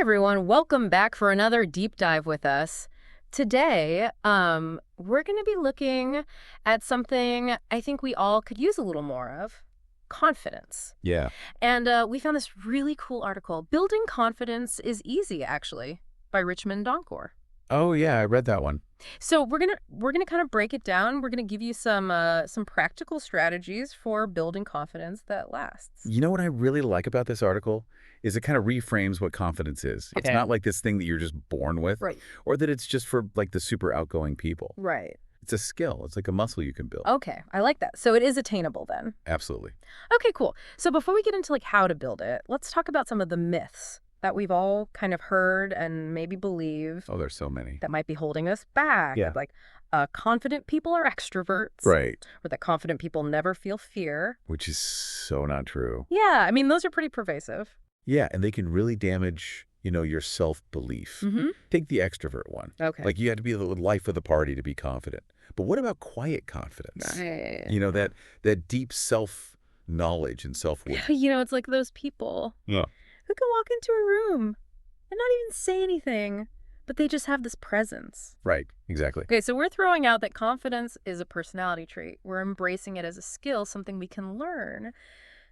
everyone, welcome back for another deep dive with us. Today, we're going to be looking at something I think we all could use a little more of, confidence. Yeah. And we found this really cool article, Building Confidence is Easy, actually, by Richmond Donkor. Oh, yeah, I read that one. So we're gonna kind of break it down. We're gonna give you some practical strategies for building confidence that lasts. You know what I really like about this article is it kind of reframes what confidence is. It's Okay. not like this thing that you're just born with, Right. or that it's just for like the super outgoing people. Right. It's a skill. It's like a muscle you can build. Okay, I like that. So it is attainable then. Absolutely. Okay, cool. So before we get into like how to build it, let's talk about some of the myths that we've all kind of heard and maybe believe Oh, there's so many. that might be holding us back. Yeah. Like confident people are extroverts. Right. Or that confident people never feel fear. Which is so not true. Yeah, I mean, those are pretty pervasive. Yeah, and they can really damage, your self-belief. Mm-hmm. Take the extrovert one. Okay. Like you have to be the life of the party to be confident. But what about quiet confidence? That deep self-knowledge and self-worth. It's like those people Yeah. who can walk into a room and not even say anything, but they just have this presence. Right, exactly. Okay, so we're throwing out that confidence is a personality trait. We're embracing it as a skill, something we can learn.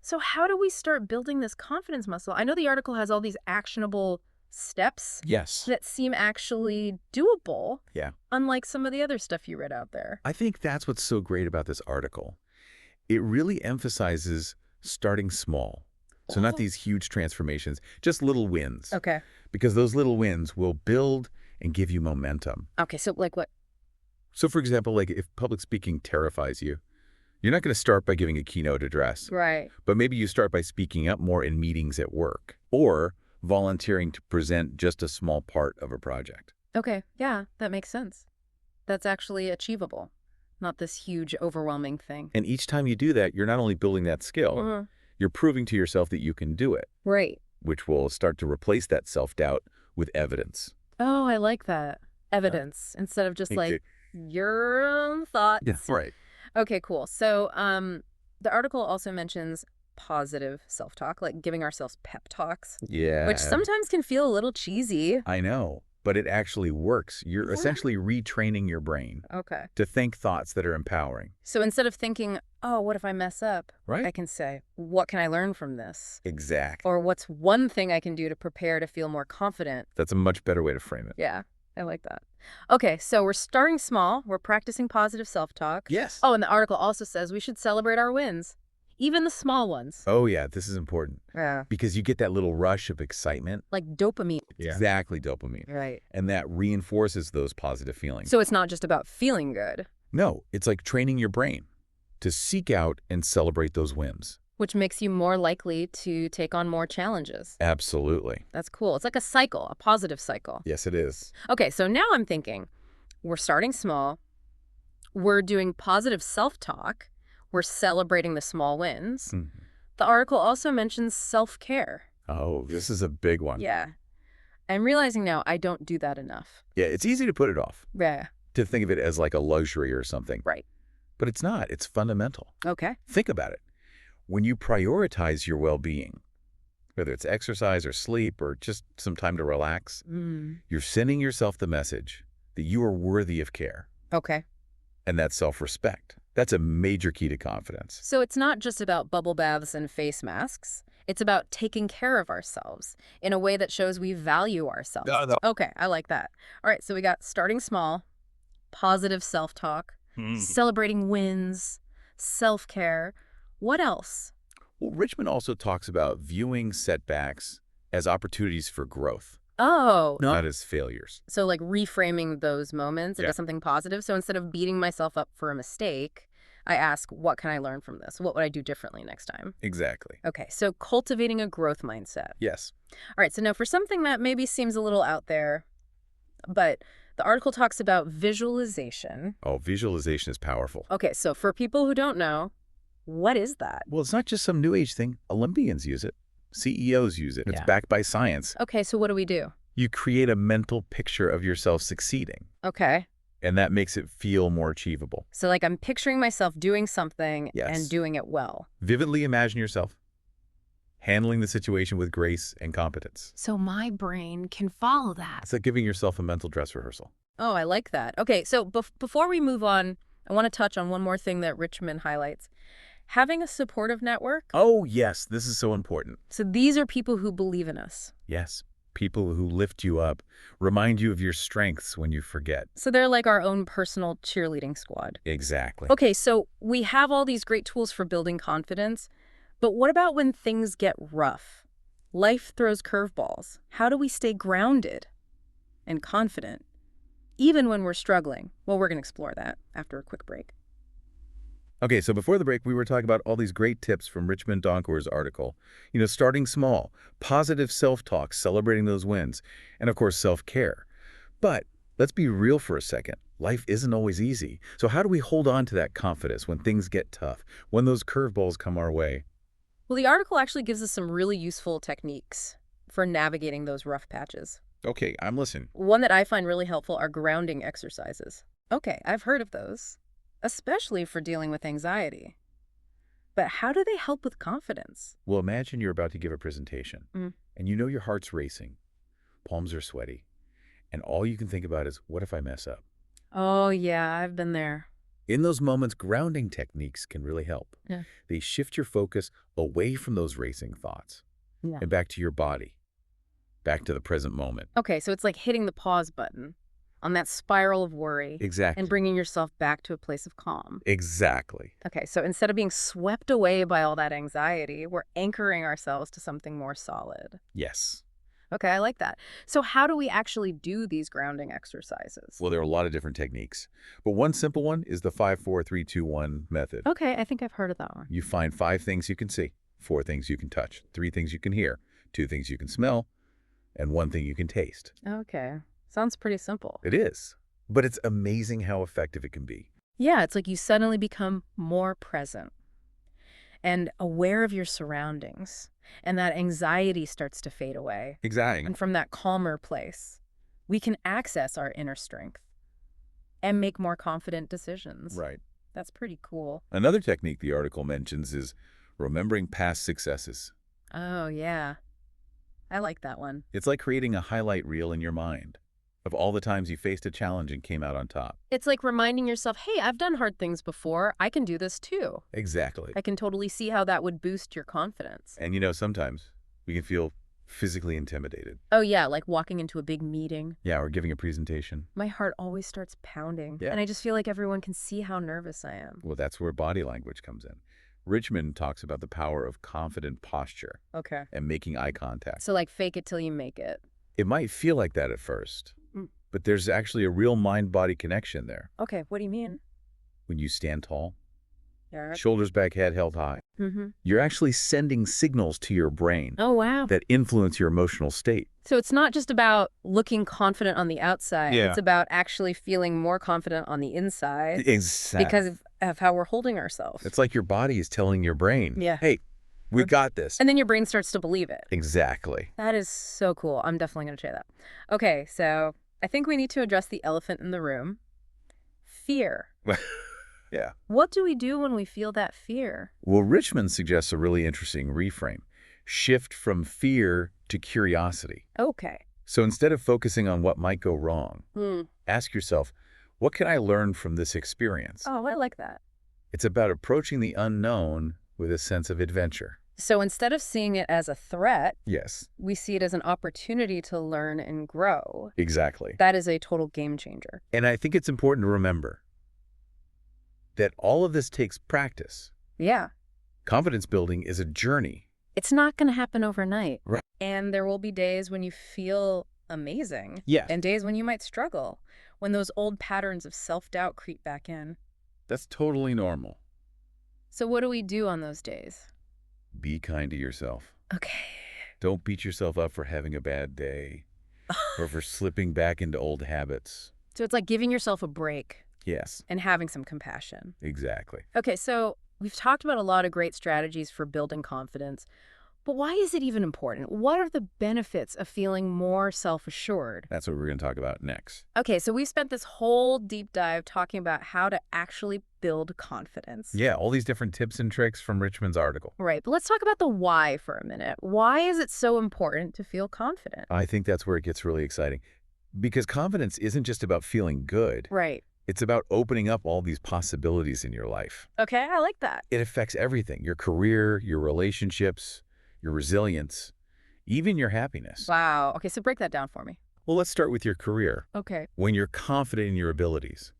So how do we start building this confidence muscle? I know the article has all these actionable steps Yes. that seem actually doable, Yeah. unlike some of the other stuff you read out there. I think that's what's so great about this article. It really emphasizes starting small. So not these huge transformations, just little wins. Okay. Because those little wins will build and give you momentum. Okay, so like what? So for example, like if public speaking terrifies you, you're not going to start by giving a keynote address. Right. But maybe you start by speaking up more in meetings at work or volunteering to present just a small part of a project. Okay, yeah, that makes sense. That's actually achievable, not this huge, overwhelming thing. And each time you do that, you're not only building that skill, Mhm. you're proving to yourself that you can do it, Right. which will start to replace that self-doubt with evidence. Oh, I like that. Evidence instead of just like your own thoughts. Yeah, right. Okay, cool. So the article also mentions positive self-talk, like giving ourselves pep talks, Yeah. which sometimes can feel a little cheesy. I know, but it actually works. You're Yeah. essentially retraining your brain Okay. to think thoughts that are empowering. So instead of thinking, oh, what if I mess up? Right. I can say, what can I learn from this? Exactly. Or what's one thing I can do to prepare to feel more confident? That's a much better way to frame it. Yeah, I like that. Okay, so we're starting small. We're practicing positive self-talk. Yes. Oh, and the article also says we should celebrate our wins, even the small ones. Oh, yeah, this is important Yeah. because you get that little rush of excitement. Like dopamine. Exactly, dopamine. Right. And that reinforces those positive feelings. So it's not just about feeling good, No, it's like training your brain to seek out and celebrate those wins. which makes you more likely to take on more challenges. Absolutely. That's cool. It's like a cycle, a positive cycle. Yes, it is. Okay, so now I'm thinking we're starting small. We're doing positive self-talk. We're celebrating the small wins. Mhm. The article also mentions self-care. Oh, this is a big one. Yeah. I'm realizing now I don't do that enough. Yeah, it's easy to put it off, Yeah. to think of it as like a luxury or something. Right. But it's not. It's fundamental. Okay. Think about it. When you prioritize your well-being, whether it's exercise or sleep or just some time to relax, you're sending yourself the message that you are worthy of care. Okay. And that's self-respect. That's a major key to confidence. So it's not just about bubble baths and face masks. It's about taking care of ourselves in a way that shows we value ourselves. No. Okay, I like that. All right, so we got starting small, positive self-talk, celebrating wins, self-care. What else? Well, Richmond also talks about viewing setbacks as opportunities for growth, Oh, not as failures. so like reframing those moments into Yeah. something positive. So instead of beating myself up for a mistake, I ask, what can I learn from this? What would I do differently next time? Exactly. Okay, so cultivating a growth mindset. Yes. All right, so now for something that maybe seems a little out there, but the article talks about visualization. Oh, visualization is powerful. Okay, so for people who don't know, what is that? Well, it's not just some new age thing. Olympians use it. CEOs use it. It's Yeah. backed by science. Okay, so what do we do? You create a mental picture of yourself succeeding, Okay, and that makes it feel more achievable. so like I'm picturing myself doing something Yes. and doing it well. Vividly imagine yourself handling the situation with grace and competence. So my brain can follow that. It's like giving yourself a mental dress rehearsal. Oh, I like that. Okay, so before we move on, I want to touch on one more thing that Richmond highlights. Having a supportive network. Oh, yes, this is so important. So these are people who believe in us. Yes, people who lift you up, remind you of your strengths when you forget. So they're like our own personal cheerleading squad. Exactly. Okay, so we have all these great tools for building confidence, but what about when things get rough? Life throws curveballs. How do we stay grounded and confident, even when we're struggling? Well, we're going to explore that after a quick break. Okay, so before the break, we were talking about all these great tips from Richmond Donkor's article. Starting small, positive self-talk, celebrating those wins, and of course, self-care. But let's be real for a second. Life isn't always easy. So how do we hold on to that confidence when things get tough, when those curveballs come our way? Well, the article actually gives us some really useful techniques for navigating those rough patches. Okay, I'm listening. One that I find really helpful are grounding exercises. Okay, I've heard of those, especially for dealing with anxiety. But how do they help with confidence? Well, imagine you're about to give a presentation, and you know your heart's racing, palms are sweaty, and all you can think about is, what if I mess up? Oh, yeah, I've been there. In those moments, grounding techniques can really help. Yeah. They shift your focus away from those racing thoughts Yeah. and back to your body, back to the present moment. Okay, so it's like hitting the pause button on that spiral of worry Exactly. and bringing yourself back to a place of calm. Exactly. Okay, so instead of being swept away by all that anxiety, we're anchoring ourselves to something more solid. Yes. Okay, I like that. So how do we actually do these grounding exercises? Well, there are a lot of different techniques, but one simple one is the 5-4-3-2-1 method. Okay, I think I've heard of that one. You find 5 things you can see, 4 things you can touch, 3 things you can hear, 2 things you can smell, and 1 thing you can taste. Okay, sounds pretty simple. It is, but it's amazing how effective it can be. Yeah, it's like you suddenly become more present and aware of your surroundings, and that anxiety starts to fade away. Exactly. And from that calmer place, we can access our inner strength and make more confident decisions. Right. That's pretty cool. Another technique the article mentions is remembering past successes. Oh, yeah. I like that one. It's like creating a highlight reel in your mind of all the times you faced a challenge and came out on top. It's like reminding yourself, hey, I've done hard things before. I can do this too. Exactly. I can totally see how that would boost your confidence. And sometimes we can feel physically intimidated. Oh, yeah, like walking into a big meeting. Yeah, or giving a presentation. My heart always starts pounding. Yeah. And I just feel like everyone can see how nervous I am. Well, that's where body language comes in. Richmond talks about the power of confident posture Okay. and making eye contact. So like fake it till you make it. It might feel like that at first, but there's actually a real mind-body connection there. Okay, what do you mean? When you stand tall, Yeah. shoulders back, head held high, you're actually sending signals to your brain Oh, wow. that influence your emotional state. So it's not just about looking confident on the outside. Yeah. It's about actually feeling more confident on the inside Exactly. because of how we're holding ourselves. It's like your body is telling your brain, Yeah. hey, we got this. And then your brain starts to believe it. Exactly. That is so cool. I'm definitely going to try that. Okay, so I think we need to address the elephant in the room. Fear. Yeah. What do we do when we feel that fear? Well, Richmond suggests a really interesting reframe. Shift from fear to curiosity. Okay. So instead of focusing on what might go wrong, Hmm. ask yourself, what can I learn from this experience? Oh, I like that. It's about approaching the unknown with a sense of adventure. So instead of seeing it as a threat, Yes, we see it as an opportunity to learn and grow. exactly. That is a total game changer. And I think it's important to remember that all of this takes practice. Yeah. Confidence building is a journey. It's not going to happen overnight. Right. And there will be days when you feel amazing. Yes. And days when you might struggle, when those old patterns of self-doubt creep back in. That's totally normal. So what do we do on those days? Be kind to yourself. Okay. Don't beat yourself up for having a bad day or for slipping back into old habits. So it's like giving yourself a break Yes, and having some compassion. exactly. Okay, so we've talked about a lot of great strategies for building confidence. But why is it even important? What are the benefits of feeling more self-assured? That's what we're going to talk about next. Okay, so we spent this whole deep dive talking about how to actually build confidence. Yeah, all these different tips and tricks from Richmond's article. Right, but let's talk about the why for a minute. Why is it so important to feel confident? I think that's where it gets really exciting. Because confidence isn't just about feeling good. Right. It's about opening up all these possibilities in your life. Okay, I like that. It affects everything, your career, your relationships, your resilience, even your happiness. Wow. Okay, so break that down for me. Well, let's start with your career. Okay. When you're confident in your abilities,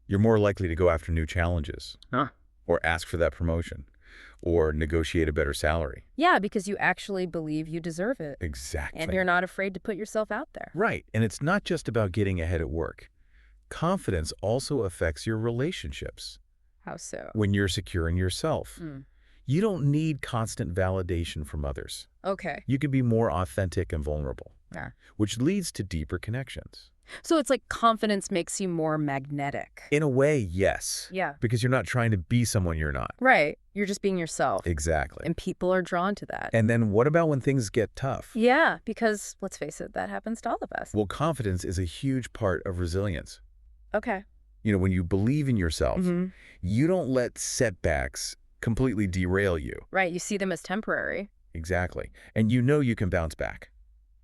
you're more likely to go after new challenges Huh. or ask for that promotion or negotiate a better salary. Yeah, because you actually believe you deserve it. Exactly. And you're not afraid to put yourself out there. Right. And it's not just about getting ahead at work. Confidence also affects your relationships. How so? When you're secure in yourself, Mm. you don't need constant validation from others. Okay. You can be more authentic and vulnerable, Yeah. which leads to deeper connections. So it's like confidence makes you more magnetic. In a way, yes. Yeah. Because you're not trying to be someone you're not. Right. You're just being yourself. Exactly. And people are drawn to that. And then what about when things get tough? Yeah, because let's face it, that happens to all of us. Well, confidence is a huge part of resilience. Okay. When you believe in yourself, Mm-hmm. you don't let setbacks completely derail you. Right. You see them as temporary. Exactly. And you can bounce back.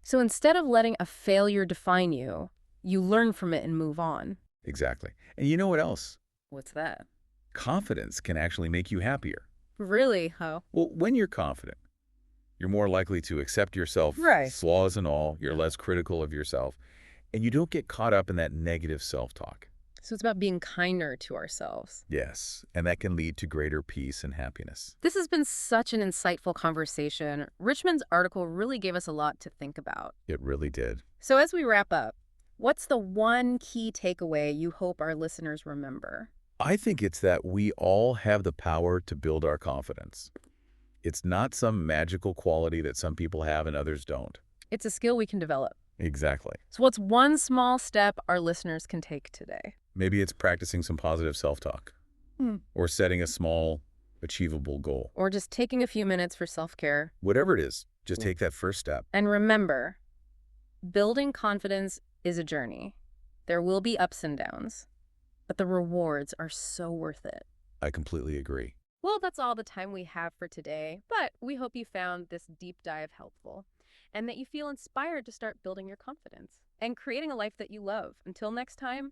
So instead of letting a failure define you, you learn from it and move on. Exactly. And you know what else? What's that? Confidence can actually make you happier. Really? How? Well, when you're confident, you're more likely to accept yourself, Right. flaws and all. You're less critical of yourself. And you don't get caught up in that negative self-talk. So it's about being kinder to ourselves. Yes, and that can lead to greater peace and happiness. This has been such an insightful conversation. Richmond's article really gave us a lot to think about. It really did. So as we wrap up, what's the one key takeaway you hope our listeners remember? I think it's that we all have the power to build our confidence. It's not some magical quality that some people have and others don't. It's a skill we can develop. Exactly. So what's one small step our listeners can take today? Maybe it's practicing some positive self-talk or setting a small, achievable goal. Or just taking a few minutes for self-care. Whatever it is, just take that first step. And remember, building confidence is a journey. There will be ups and downs, but the rewards are so worth it. I completely agree. Well, that's all the time we have for today, but we hope you found this deep dive helpful and that you feel inspired to start building your confidence and creating a life that you love. Until next time,